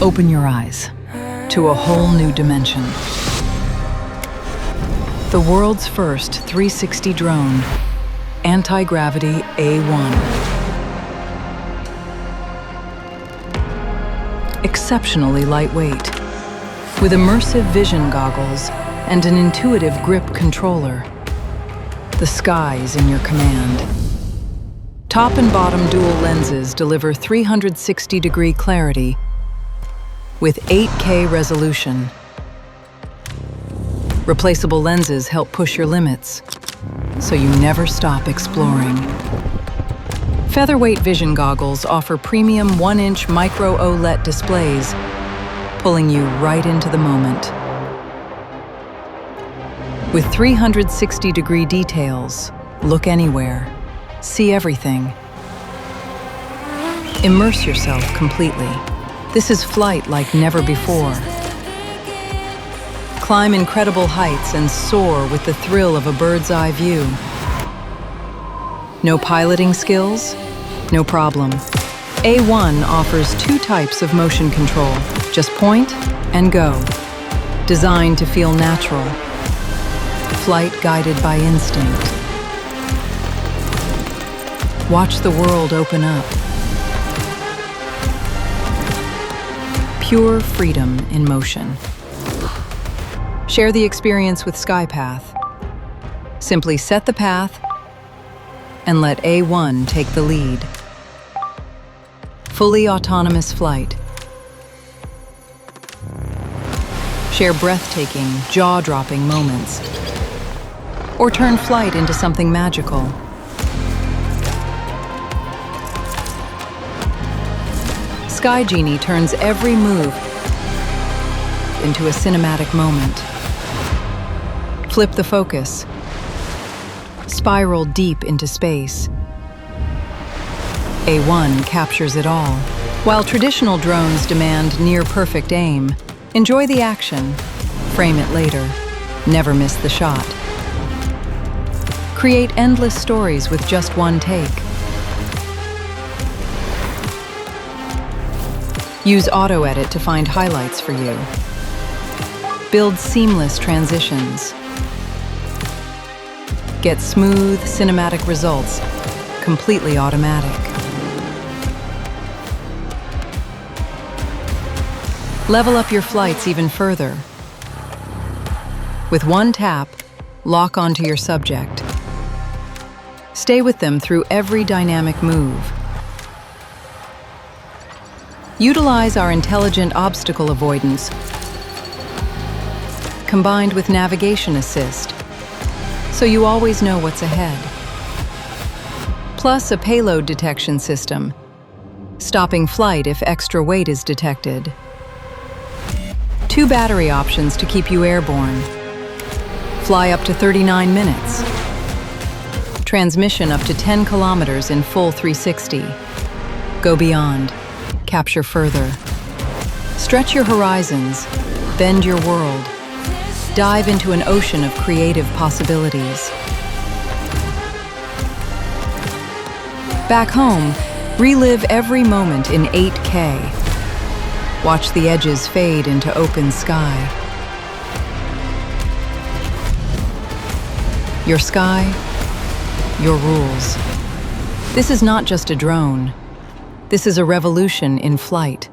Open your eyes to a whole new dimension. The world's first 360 drone, Antigravity A1. Exceptionally lightweight, with immersive vision goggles and an intuitive grip controller. The sky is in your command. Top and bottom dual lenses deliver 360-degree clarity with 8K resolution. Replaceable lenses help push your limits, so you never stop exploring. Featherweight vision goggles offer premium 1-inch micro-OLED displays, pulling you right into the moment. With 360-degree details, look anywhere, see everything. Immerse yourself completely. This is flight like never before. Climb incredible heights and soar with the thrill of a bird's-eye view. No piloting skills? No problem. A1 offers 2 types of motion control. Just point and go. Designed to feel natural. Flight guided by instinct. Watch the world open up. Pure freedom in motion. Share the experience with SkyPath. Simply set the path and let A1 take the lead. Fully autonomous flight. Share breathtaking, jaw-dropping moments. Or turn flight into something magical. Sky Genie turns every move into a cinematic moment. Flip the focus. Spiral deep into space. A1 captures it all. While traditional drones demand near-perfect aim, enjoy the action, frame it later, never miss the shot. Create endless stories with just one take. Use Auto Edit to find highlights for you. Build seamless transitions. Get smooth, cinematic results, completely automatic. Level up your flights even further. With one tap, lock onto your subject. Stay with them through every dynamic move. Utilize our intelligent obstacle avoidance, combined with navigation assist, so you always know what's ahead. Plus a payload detection system, stopping flight if extra weight is detected. 2 battery options to keep you airborne. Fly up to 39 minutes. Transmission up to 10 kilometers in full 360. Go beyond. Capture further. Stretch your horizons. Bend your world. Dive into an ocean of creative possibilities. Back home, relive every moment in 8K. Watch the edges fade into open sky. Your sky, your rules. This is not just a drone. This is a revolution in flight.